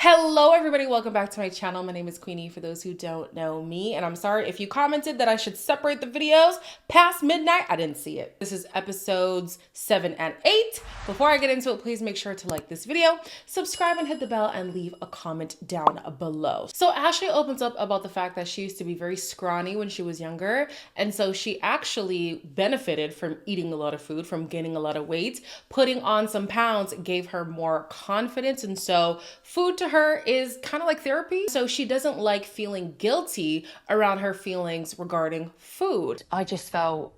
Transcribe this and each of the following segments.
Hello everybody, welcome back to my channel. My name is Queenie for those who don't know me, and I'm sorry if you commented that I should separate the videos past midnight. I didn't see it. This is episodes 7 and 8. Before I get into it, please make sure to like this video, subscribe and hit the bell, and leave a comment down below. So Ashley opens up about the fact that she used to be very scrawny when she was younger, and so she actually benefited from eating a lot of food, from gaining a lot of weight. Putting on some pounds gave her more confidence, and so food to her is kind of like therapy. So she doesn't like feeling guilty around her feelings regarding food. I just felt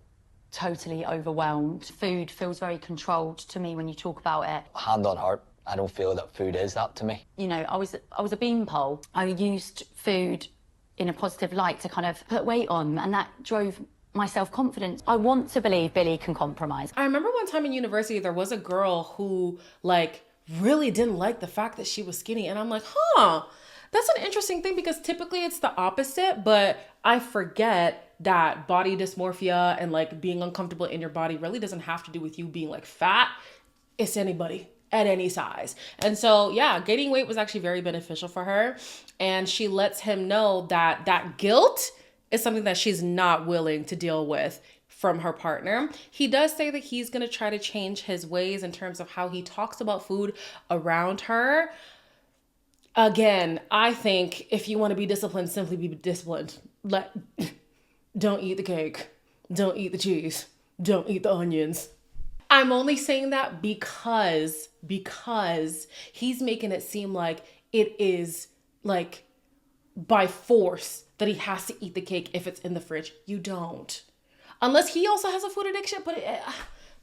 totally overwhelmed. Food feels very controlled to me when you talk about it. Hand on heart, I don't feel that food is that to me. You know, I was a beanpole. I used food in a positive light to kind of put weight on, and that drove my self-confidence. I want to believe Billy can compromise. I remember one time in university, there was a girl who really didn't like the fact that she was skinny. And I'm like, that's an interesting thing, because typically it's the opposite, but I forget that body dysmorphia and being uncomfortable in your body really doesn't have to do with you being fat. It's anybody at any size. And so, yeah, gaining weight was actually very beneficial for her. And she lets him know that that guilt is something that she's not willing to deal with from her partner. He does say that he's going to try to change his ways in terms of how he talks about food around her. Again, I think if you want to be disciplined, simply be disciplined. Don't eat the cake. Don't eat the cheese. Don't eat the onions. I'm only saying that because he's making it seem like it is by force that he has to eat the cake if it's in the fridge. You don't. Unless he also has a food addiction, but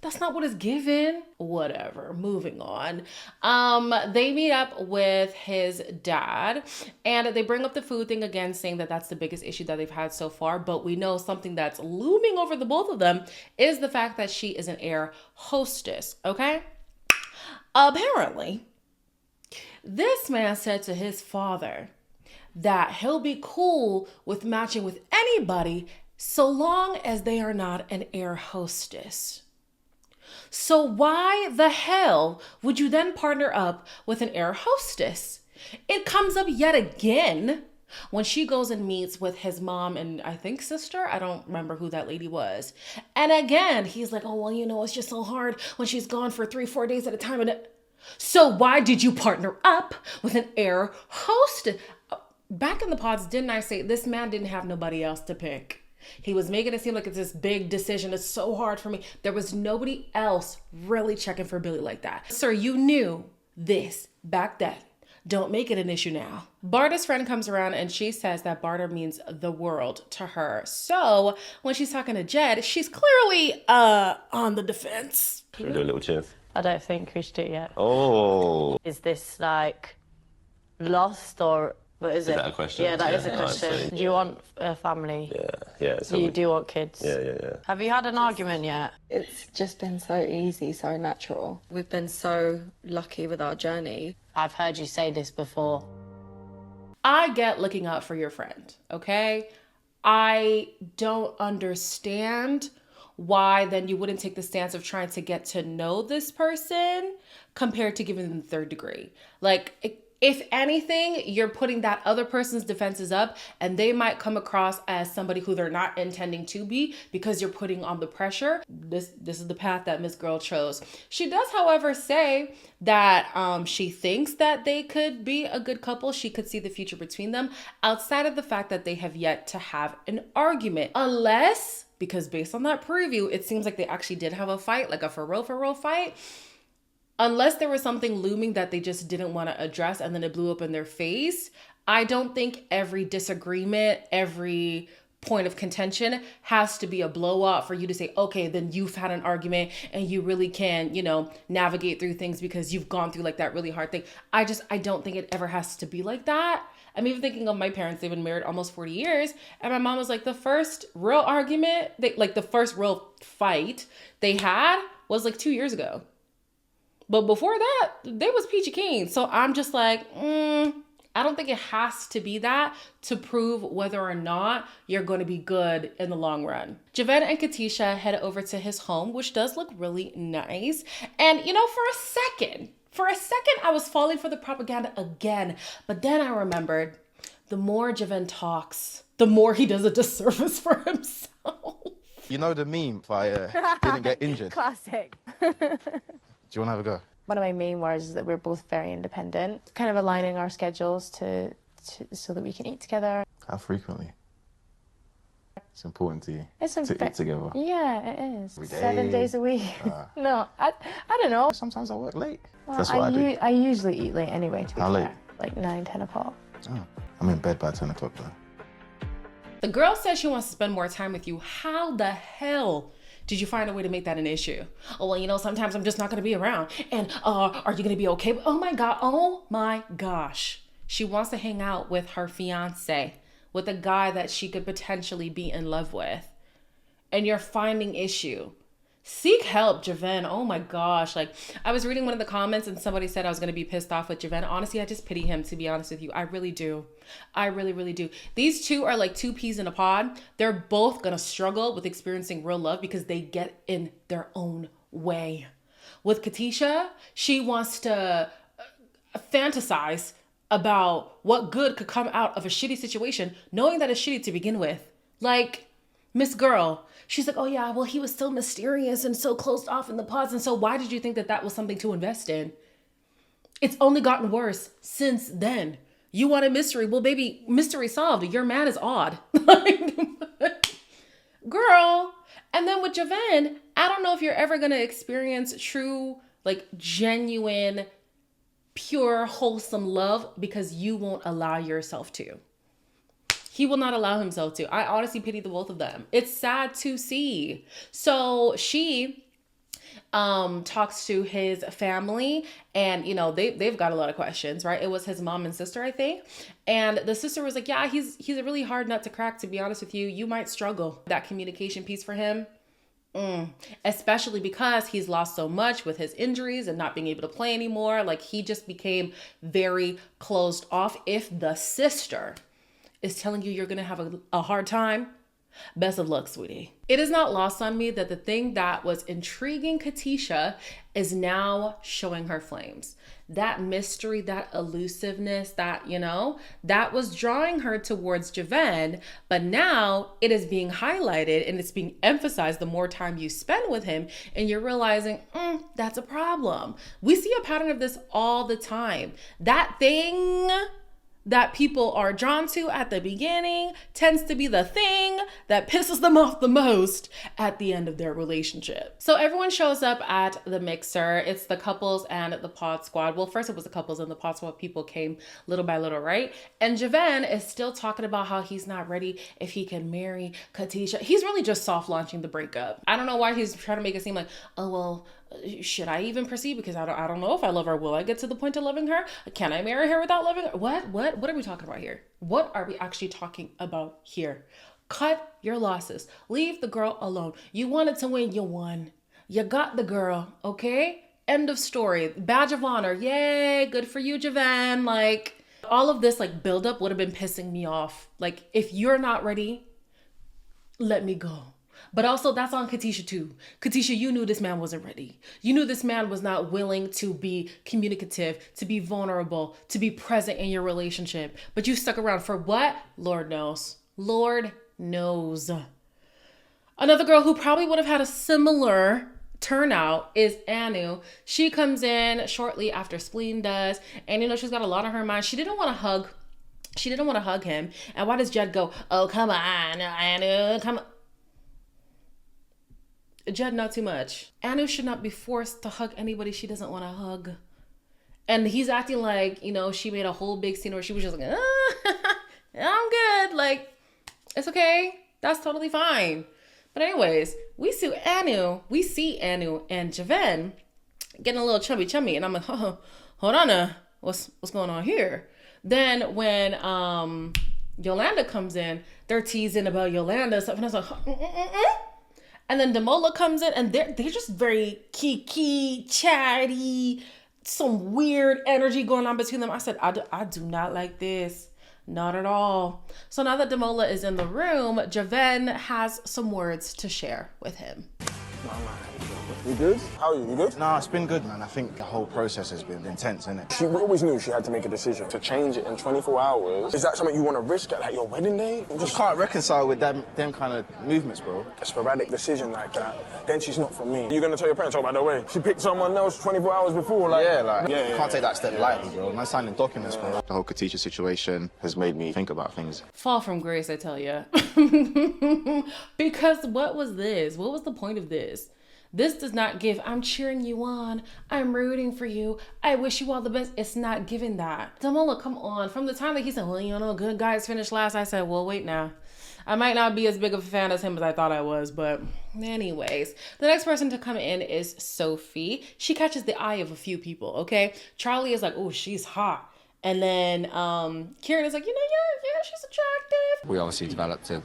that's not what is given. Whatever, moving on. They meet up with his dad, and they bring up the food thing again, saying that that's the biggest issue that they've had so far. But we know something that's looming over the both of them is the fact that she is an air hostess, okay? Apparently, this man said to his father that he'll be cool with matching with anybody so long as they are not an air hostess. So why the hell would you then partner up with an air hostess? It comes up yet again when she goes and meets with his mom and I think sister. I don't remember who that lady was. And again, he's like, oh, well, it's just so hard when she's gone for 3-4 days at a time. So why did you partner up with an air hostess? Back in the pods, didn't I say this man didn't have nobody else to pick? He was making it seem like it's this big decision. It's so hard for me. There was nobody else really checking for Billy like that. Sir, you knew this back then. Don't make it an issue now. Barta's friend comes around and she says that Barta means the world to her. So when she's talking to Jed, she's clearly on the defense. Should we do a little cheers? I don't think we should do it yet. Oh. Is this lost or what is it? Is that a question? Yeah, that is a Yeah, question. I'd say. Do you want a family? Yeah. Do you want kids? Yeah. Have you had an argument yet? It's just been so easy, so natural. We've been so lucky with our journey. I've heard you say this before. I get looking out for your friend, okay? I don't understand why then you wouldn't take the stance of trying to get to know this person compared to giving them the third degree. If anything, you're putting that other person's defenses up, and they might come across as somebody who they're not intending to be because you're putting on the pressure. This is the path that Miss Girl chose. She does, however, say that she thinks that they could be a good couple. She could see the future between them outside of the fact that they have yet to have an argument. Unless, because based on that preview, it seems like they actually did have a fight, like a for real fight. Unless there was something looming that they just didn't want to address and then it blew up in their face, I don't think every disagreement, every point of contention has to be a blow up for you to say, okay, then you've had an argument and you really can, navigate through things because you've gone through that really hard thing. I don't think it ever has to be like that. I'm even thinking of my parents. They've been married almost 40 years. And my mom was the first real argument, the first real fight they had was 2 years ago. But before that, they was peachy keen. So I'm just I don't think it has to be that to prove whether or not you're going to be good in the long run. Javan and Katisha head over to his home, which does look really nice. And, for a second, For a second, I was falling for the propaganda again. But then I remembered, the more Javan talks, the more he does a disservice for himself. You know the meme if I didn't get injured? Classic. Do you want to have a go? One of my main words is that we're both very independent, kind of aligning our schedules so that we can eat together. How frequently? It's important to you It's a to eat together. Yeah, it is. Every day. 7 days a week. No, I don't know. Sometimes I work late. Well, That's what I do. I usually eat late anyway, to be How fair. late? Like 9, 10 o'clock. Oh, I'm in bed by 10 o'clock though. The girl says she wants to spend more time with you. How the hell did you find a way to make that an issue? Oh, well, you know, sometimes I'm just not going to be around. And are you going to be okay? Oh my gosh. She wants to hang out with her fiance, with a guy that she could potentially be in love with. And you're finding issue. Seek help, Javan. Oh my gosh. Like, I was reading one of the comments and somebody said I was going to be pissed off with Javan. Honestly, I just pity him, to be honest with you. I really do. I really, really do. These two are like two peas in a pod. They're both going to struggle with experiencing real love because they get in their own way. With Katisha, she wants to fantasize about what good could come out of a shitty situation, knowing that it's shitty to begin with. Like, Miss Girl, she's like, oh yeah, well, he was so mysterious and so closed off in the pods. And so why did you think that that was something to invest in? It's only gotten worse since then. You wanted mystery. Well, baby, mystery solved. Your man is odd. Girl. And then with Javan, I don't know if you're ever going to experience true, like genuine, pure, wholesome love because you won't allow yourself to. He will not allow himself to. I honestly pity the both of them. It's sad to see. So she talks to his family and, you know, they've got a lot of questions, right? It was his mom and sister, I think. And the sister was like, yeah, he's a really hard nut to crack, to be honest with you. You might struggle. That communication piece for him. Especially because he's lost so much with his injuries and not being able to play anymore. Like, he just became very closed off. If the sister is telling you you're going to have a hard time, best of luck, sweetie. It is not lost on me that the thing that was intriguing Katisha is now showing her flames. That mystery, that elusiveness, that, you know, that was drawing her towards Javan, but now it is being highlighted and it's being emphasized the more time you spend with him, and you're realizing, that's a problem. We see a pattern of this all the time. That thing that people are drawn to at the beginning tends to be the thing that pisses them off the most at the end of their relationship. So everyone shows up at the mixer. It's the couples and the pod squad. Well, first it was the couples and the pod squad. People came little by little, right? And Javan is still talking about how he's not ready if he can marry Katisha. He's really just soft launching the breakup. I don't know why he's trying to make it seem like, oh, well, should I even proceed? Because I don't know if I love her. Will I get to the point of loving her? Can I marry her without loving her? What are we talking about here? What are we actually talking about here? Cut your losses. Leave the girl alone. You wanted to win, you won. You got the girl, okay? End of story. Badge of honor. Yay, good for you, Javan. Like, all of this like buildup would have been pissing me off. Like, if you're not ready, let me go. But also that's on Katisha too. Katisha, you knew this man wasn't ready. You knew this man was not willing to be communicative, to be vulnerable, to be present in your relationship. But you stuck around for what? Lord knows. Lord knows. Another girl who probably would have had a similar turnout is Anu. She comes in shortly after Spleen does. And you know, she's got a lot on her mind. She didn't want to hug him. And why does Jed go, oh, come on, Anu, come on. Jed, not too much. Anu should not be forced to hug anybody she doesn't want to hug. And he's acting like, you know, she made a whole big scene where she was just like, I'm good. Like, it's okay. That's totally fine. But anyways, we see Anu and Javan getting a little chummy. And I'm like, hold on, what's going on here? Then when Yolanda comes in, they're teasing about Yolanda stuff. And I was like, And then Demola comes in and they're just very kiki, chatty, some weird energy going on between them. I said, I do not like this. Not at all. So now that Demola is in the room, Javan has some words to share with him. You good? How are you? You good? Nah, it's been good, man. I think the whole process has been intense, isn't it? She always knew she had to make a decision. To change it in 24 hours, is that something you want to risk at like your wedding day? I just can't reconcile with them kind of movements, bro. A sporadic decision like that, then she's not for me. You're going to tell your parents, oh, by the way, she picked someone else 24 hours before, like... You can't take that step lightly, bro. Man signing documents, bro. The whole Katisha situation has made me think about things. Fall from grace, I tell you. Because what was this? What was the point of this? This does not give, I'm cheering you on, I'm rooting for you, I wish you all the best. It's not giving that. Demola, come on. From the time that he said, well, you know, good guys finish last, I said, well, wait now. I might not be as big of a fan as him as I thought I was, but anyways. The next person to come in is Sophie. She catches the eye of a few people, okay? Charlie is like, oh, she's hot. And then Kieran is like, you know, yeah, she's attractive. We obviously developed a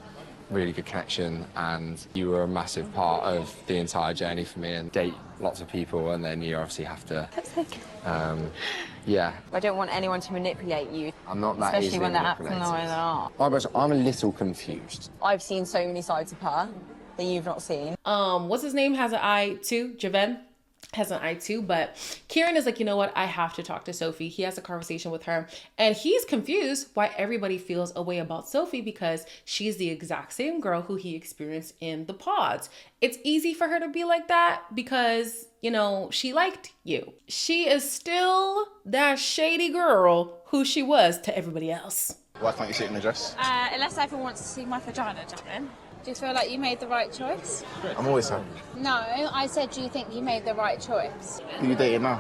really good connection, and you were a massive part of the entire journey for me, and date lots of people, and then you obviously have to yeah. I don't want anyone to manipulate you. I'm not that especially easily when they're acting manipulated. the way they are. I'm a little confused. I've seen so many sides of her that you've not seen. What's his name has an eye too? Javan has an eye too, but Kieran is like, you know what? I have to talk to Sophie. He has a conversation with her, and he's confused why everybody feels a way about Sophie because she's the exact same girl who he experienced in the pods. It's easy for her to be like that because, you know, she liked you. She is still that shady girl who she was to everybody else. Why can't you sit in the dress? Unless everyone wants to see my vagina, Javan. Do you feel like you made the right choice? I'm always happy. No, I said, do you think you made the right choice? Who you dating now?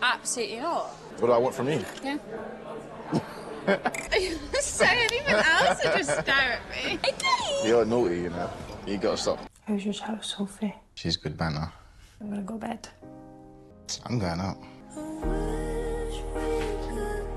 Absolutely not. What do I want from you? Yeah. Are you gonna say anything else or just stare at me? You're naughty, you know. You gotta stop. How's your child, Sophie? She's good banner. I'm gonna go bed. I'm going out.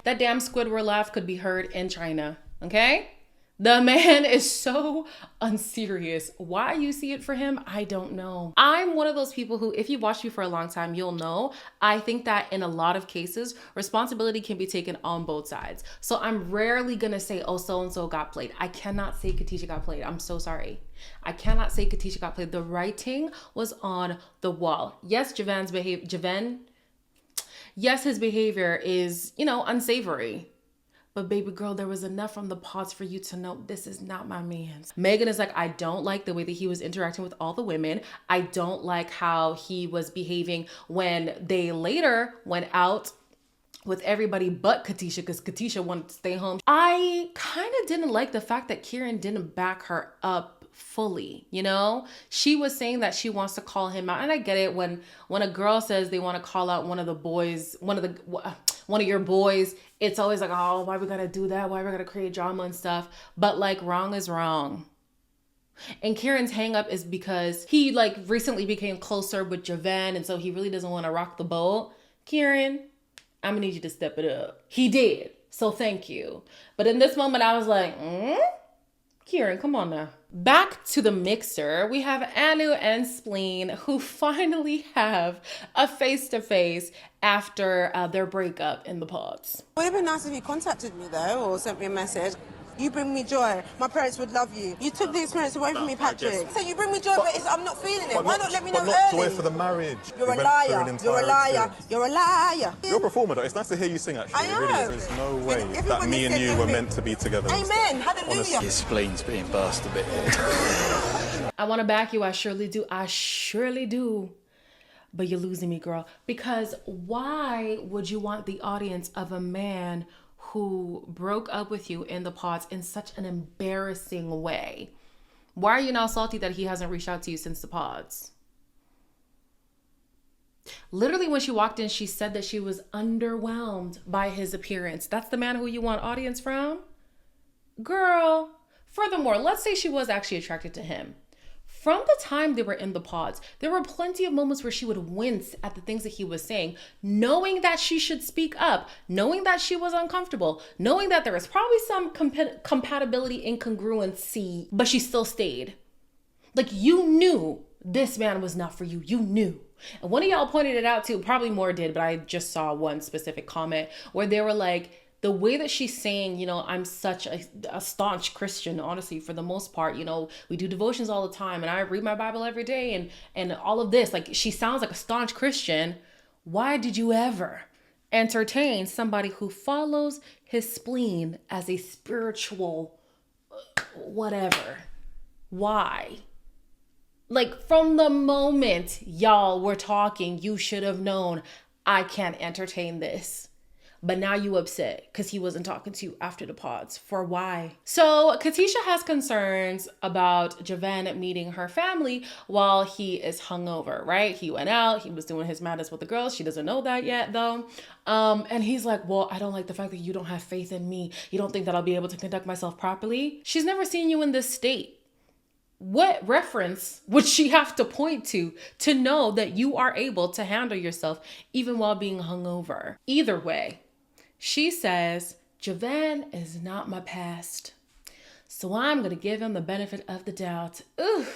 That damn Squidward laugh could be heard in China, okay? The man is so unserious. Why you see it for him, I don't know. I'm one of those people who, if you've watched me for a long time, you'll know. I think that in a lot of cases, responsibility can be taken on both sides. So I'm rarely gonna say, oh, so-and-so got played. I cannot say Katisha got played. I'm so sorry. I cannot say Katisha got played. The writing was on the wall. Yes, yes, his behavior is, you know, unsavory. But baby girl, there was enough from the pods for you to know this is not my man's. Megan is like, I don't like the way that he was interacting with all the women. I don't like how he was behaving when they later went out with everybody but Katisha because Katisha wanted to stay home. I kind of didn't like the fact that Kieran didn't back her up fully, you know? She was saying that she wants to call him out, and I get it when a girl says they want to call out one of the boys, one of your boys, it's always like, oh, why we gotta do that? Why we gotta create drama and stuff? But like, wrong is wrong. And Kieran's hang up is because he like recently became closer with Javan, and so he really doesn't want to rock the boat. Kieran, I'm gonna need you to step it up. He did, so thank you. But in this moment, I was like, Kieran, come on now. Back to the mixer, we have Anu and Spleen who finally have a face-to-face after their breakup in the pods. It would have been nice if you contacted me though, or sent me a message. You bring me joy. My parents would love you. You took the experience away from me, Patrick. So you bring me joy, but I'm not feeling it. Why not let me know early? Joy for the marriage. You're a liar. You're a liar. You're a liar. You're a performer, though. It's nice to hear you sing, actually. I am. Really, there's no way that me and you were meant to be together. Amen. Hallelujah. His spleen's being burst a bit here. I want to back you. I surely do. I surely do. But you're losing me, girl. Because why would you want the audience of a man who broke up with you in the pods in such an embarrassing way? Why are you now salty that he hasn't reached out to you since the pods? Literally, when she walked in, she said that she was underwhelmed by his appearance. That's the man who you want audience from? Girl. Furthermore, let's say she was actually attracted to him. From the time they were in the pods, there were plenty of moments where she would wince at the things that he was saying, knowing that she should speak up, knowing that she was uncomfortable, knowing that there was probably some compatibility incongruency, but she still stayed. Like, you knew this man was not for you. You knew. And one of y'all pointed it out too, probably more did, but I just saw one specific comment where they were like, the way that she's saying, you know, I'm such a staunch Christian, honestly, for the most part, you know, we do devotions all the time and I read my Bible every day and all of this, like she sounds like a staunch Christian. Why did you ever entertain somebody who follows his spleen as a spiritual whatever? Why? Like from the moment y'all were talking, you should have known I can't entertain this. But now you upset because he wasn't talking to you after the pods. For why? So Katisha has concerns about Javan meeting her family while he is hungover, right? He went out, he was doing his madness with the girls. She doesn't know that yet though. And he's like, well, I don't like the fact that you don't have faith in me. You don't think that I'll be able to conduct myself properly? She's never seen you in this state. What reference would she have to point to know that you are able to handle yourself even while being hungover? Either way, she says, Javan is not my past, so I'm going to give him the benefit of the doubt. Ugh,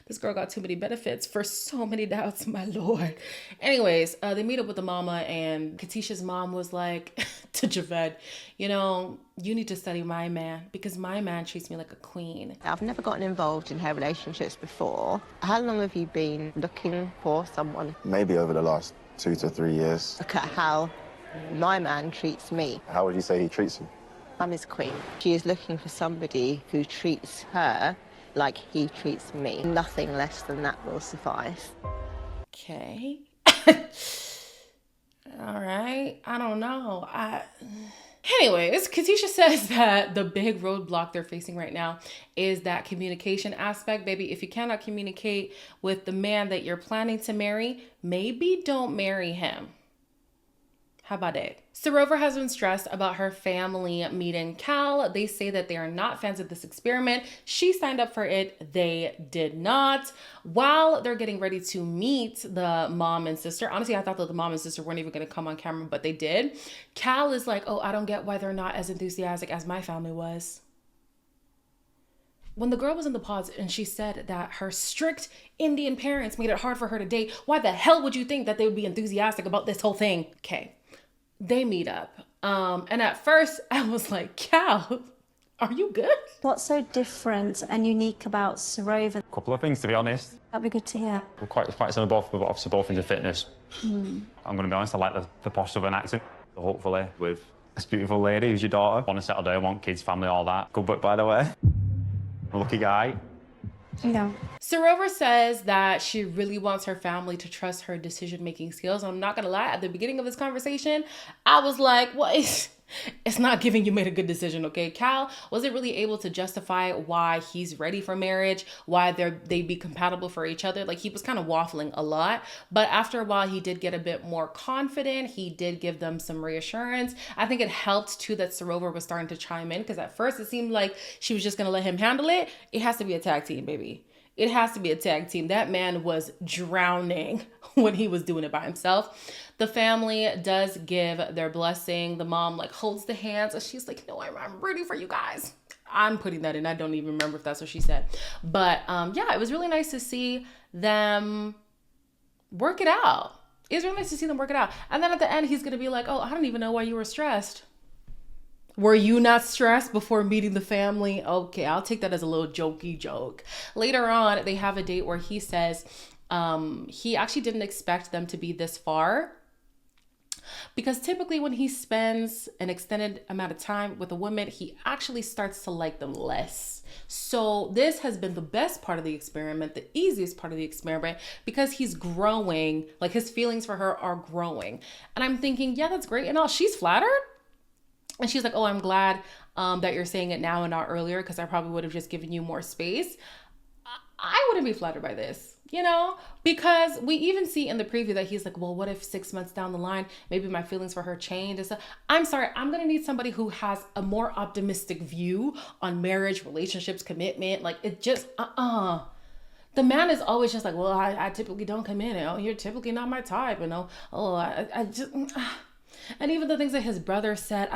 this girl got too many benefits for so many doubts, my Lord. Anyways, they meet up with the mama, and Katisha's mom was like to Javan, you know, you need to study my man because my man treats me like a queen. I've never gotten involved in her relationships before. How long have you been looking for someone? Maybe over the last 2 to 3 years. Look at how my man treats me. How would you say he treats you? I'm his queen. She is looking for somebody who treats her like he treats me. Nothing less than that will suffice. Okay. All right. I don't know. Anyways, Katisha says that the big roadblock they're facing right now is that communication aspect. Baby, if you cannot communicate with the man that you're planning to marry, maybe don't marry him. How about it? Sarova has been stressed about her family meeting Cal. They say that they are not fans of this experiment. She signed up for it. They did not. While they're getting ready to meet the mom and sister, honestly, I thought that the mom and sister weren't even going to come on camera, but they did. Cal is like, oh, I don't get why they're not as enthusiastic as my family was. When the girl was in the pods and she said that her strict Indian parents made it hard for her to date, why the hell would you think that they would be enthusiastic about this whole thing? Okay. They meet up. And at first I was like, Cal, are you good? What's so different and unique about Sarova? A couple of things, to be honest. That'd be good to hear. We're quite similar both, but obviously both into fitness. I'm going to be honest, I like the posh southern accent. So hopefully with this beautiful lady who's your daughter, want to settle down, want kids, family, all that. Good book, by the way. A lucky guy. No. Sarova says that she really wants her family to trust her decision-making skills. And I'm not going to lie, at the beginning of this conversation, I was like, well, it's not giving you made a good decision, okay? Cal wasn't really able to justify why he's ready for marriage, why they'd be compatible for each other. Like, he was kind of waffling a lot. But after a while, he did get a bit more confident. He did give them some reassurance. I think it helped, too, that Sarova was starting to chime in, because at first it seemed like she was just going to let him handle it. It has to be a tag team, baby. It has to be a tag team. That man was drowning when he was doing it by himself. The family does give their blessing. The mom like holds the hands and she's like, no, I'm ready for you guys. I'm putting that in. I don't even remember if that's what she said. But yeah, it was really nice to see them work it out. It was really nice to see them work it out. And then at the end, he's going to be like, oh, I don't even know why you were stressed. Were you not stressed before meeting the family? Okay, I'll take that as a little jokey joke. Later on, they have a date where he says he actually didn't expect them to be this far, because typically when he spends an extended amount of time with a woman, he actually starts to like them less. So this has been the best part of the experiment, the easiest part of the experiment, because he's growing, like his feelings for her are growing. And I'm thinking, yeah, that's great and all. She's flattered. And she's like, oh, I'm glad that you're saying it now and not earlier, because I probably would have just given you more space. I wouldn't be flattered by this, you know, because we even see in the preview that he's like, well, what if 6 months down the line, maybe my feelings for her change and stuff. I'm sorry, I'm going to need somebody who has a more optimistic view on marriage, relationships, commitment. Like it just, The man is always just like, well, I typically don't come in. Oh, you're typically not my type. You know, oh, I just... And even the things that his brother said,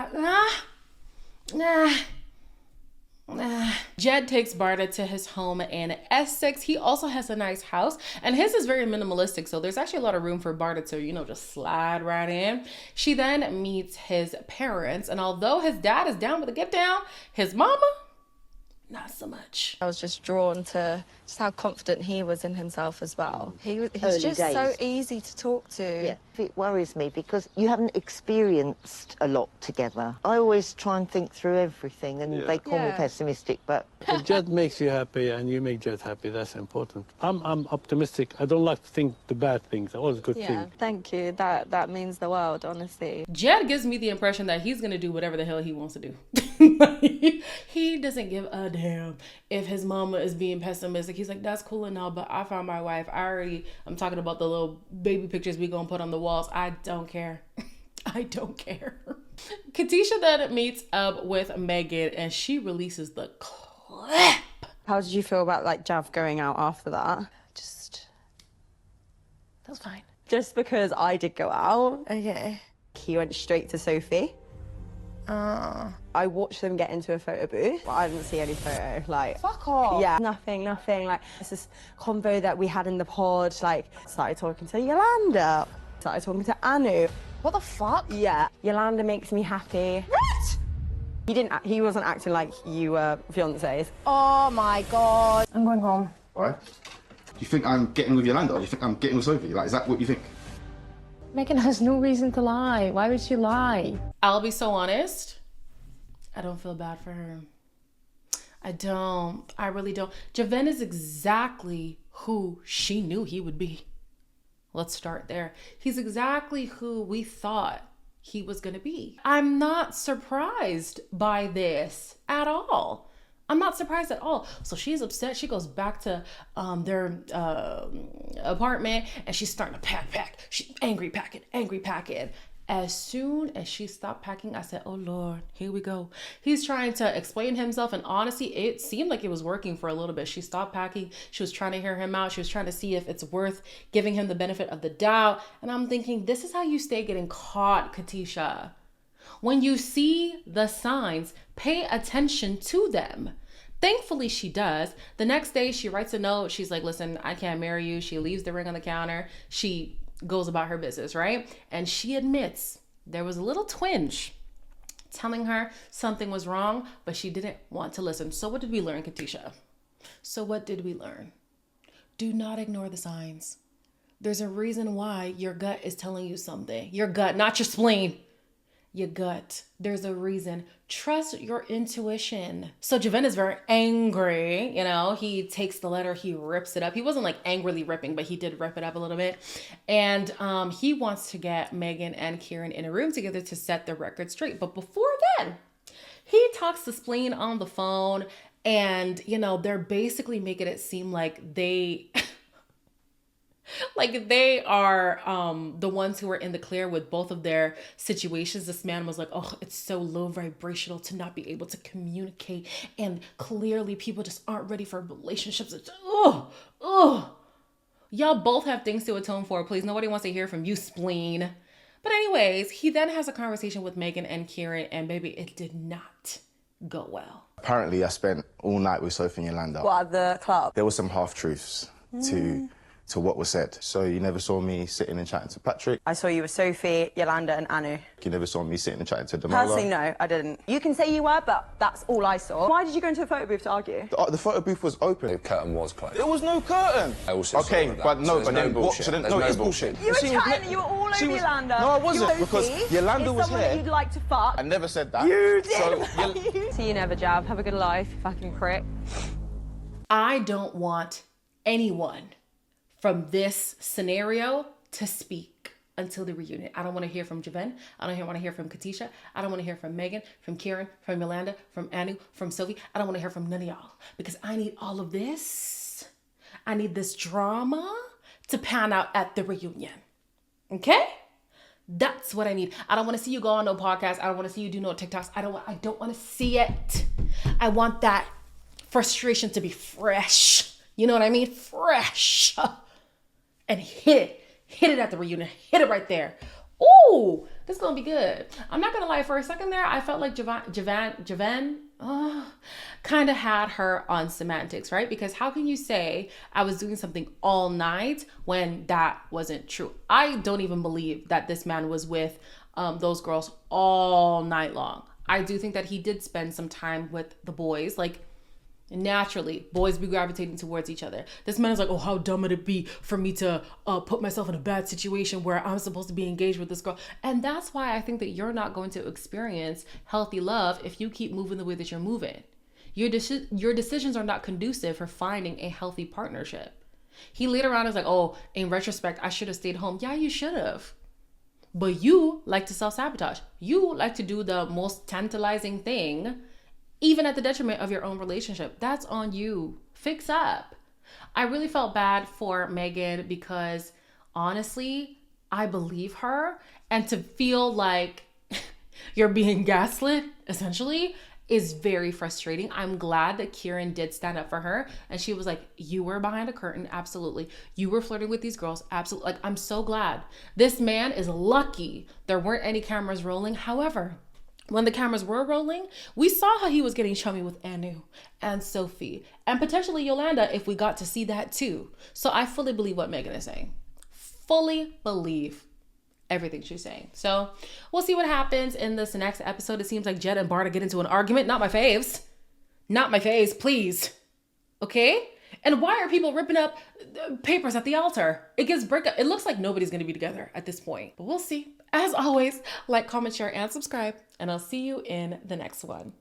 Jed takes Barta to his home in Essex. He also has a nice house, and his is very minimalistic, so there's actually a lot of room for Barta to, just slide right in. She then meets his parents, and although his dad is down with a get down, his mama, not so much. I was just drawn to just how confident he was in himself as well. He's Early just days. so easy to talk to. Yeah, it worries me because you haven't experienced a lot together. I always try and think through everything, and they call me pessimistic, but... If Jed makes you happy and you make Jed happy, that's important. I'm optimistic. I don't like to think the bad things, always good things. Thank you. That means the world, honestly. Jed gives me the impression that he's gonna do whatever the hell he wants to do. He doesn't give a damn if his mama is being pessimistic. He's like, that's cool and all, but I found my wife. I'm talking about the little baby pictures we gonna put on the walls. I don't care. I don't care. Katisha then meets up with Megan, and she releases the clip. How did you feel about Jav going out after that? That was fine. Just because I did go out. Okay. He went straight to Sophie. I watched them get into a photo booth, but I didn't see any photo. Fuck off. Yeah, nothing. It's this convo that we had in the pod. Started talking to Yolanda. Started talking to Anu. What the fuck? Yeah, Yolanda makes me happy. What? He wasn't acting like you were fiancés. Oh my God. I'm going home. Why? Do you think I'm getting with Yolanda, or do you think I'm getting with Sophie? Is that what you think? Megan has no reason to lie. Why would she lie? I'll be so honest. I don't feel bad for her. I don't. I really don't. Javan is exactly who she knew he would be. Let's start there. He's exactly who we thought he was going to be. I'm not surprised by this at all. I'm not surprised at all. So she's upset. She goes back to their apartment, and she's starting to pack. She's angry packing. As soon as she stopped packing, I said, oh Lord, here we go. He's trying to explain himself, and honestly, it seemed like it was working for a little bit. She stopped packing. She was trying to hear him out. She was trying to see if it's worth giving him the benefit of the doubt. And I'm thinking, this is how you stay getting caught, Katisha. When you see the signs, pay attention to them. Thankfully, she does. The next day, she writes a note. She's like, listen, I can't marry you. She leaves the ring on the counter. She goes about her business, right? And she admits there was a little twinge telling her something was wrong, but she didn't want to listen. So what did we learn, Katisha? Do not ignore the signs. There's a reason why your gut is telling you something. Your gut, not your spleen. Your gut. There's a reason. Trust your intuition. So Javan is very angry. He takes the letter, he rips it up. He wasn't angrily ripping, but he did rip it up a little bit. And he wants to get Megan and Kieran in a room together to set the record straight. But before then, he talks to Spleen on the phone, and they're basically making it seem like they they are the ones who are in the clear with both of their situations. This man was like, oh, it's so low vibrational to not be able to communicate, and clearly people just aren't ready for relationships. Y'all both have things to atone for. Please, nobody wants to hear from you, Spleen. But anyways, he then has a conversation with Megan and Kieran, and baby, it did not go well. Apparently, I spent all night with Sophie and Yolanda. What, at the club? There were some half-truths to what was said. So you never saw me sitting and chatting to Patrick. I saw you with Sophie, Yolanda and Anu. You never saw me sitting and chatting to Demola. Personally, no, I didn't. You can say you were, but that's all I saw. Why did you go into a photo booth to argue? The photo booth was open. The curtain was closed. There was no curtain. I also okay, saw that. but no, So but then bullshit. it's bullshit. You were chatting, you were all over Yolanda. No, I wasn't, because Yolanda was someone here. That you'd like to fuck. I never said that. You did. See you never, Jav. Have a good life, you fucking prick. I don't want anyone from this scenario to speak until the reunion. I don't want to hear from Javan. I don't want to hear from Katisha. I don't want to hear from Megan, from Kieran, from Yolanda, from Anu, from Sophie. I don't want to hear from none of y'all, because I need all of this. I need this drama to pan out at the reunion. Okay? That's what I need. I don't want to see you go on no podcast. I don't want to see you do no TikToks. I don't want to see it. I want that frustration to be fresh. You know what I mean? Fresh. And hit it at the reunion. Hit it right there. Ooh, This is gonna be good. I'm not gonna lie, for a second there, I felt like Javan kind of had her on semantics, right? Because how can you say I was doing something all night when that wasn't true? I don't even believe that this man was with those girls all night long. I do think that he did spend some time with the boys. Like, naturally, boys be gravitating towards each other. This man is like, oh, how dumb would it be for me to put myself in a bad situation where I'm supposed to be engaged with this girl? And that's why I think that you're not going to experience healthy love if you keep moving the way that you're moving. Your decisions are not conducive for finding a healthy partnership. He later on is like, oh, in retrospect, I should have stayed home. Yeah, you should have. But you like to self-sabotage. You like to do the most tantalizing thing, even at the detriment of your own relationship. That's on you. Fix up. I really felt bad for Megan because honestly, I believe her. And to feel like you're being gaslit, essentially, is very frustrating. I'm glad that Kieran did stand up for her. And she was like, you were behind a curtain. Absolutely. You were flirting with these girls. Absolutely. Like, I'm so glad. This man is lucky there weren't any cameras rolling. However, when the cameras were rolling, we saw how he was getting chummy with Anu and Sophie and potentially Yolanda if we got to see that too. So I fully believe what Megan is saying. Fully believe everything she's saying. So we'll see what happens in this next episode. It seems like Jed and Barta get into an argument. Not my faves. Not my faves, please. Okay? And why are people ripping up papers at the altar? It gets breakup. It looks like nobody's going to be together at this point. But we'll see. As always, like, comment, share, and subscribe. And I'll see you in the next one.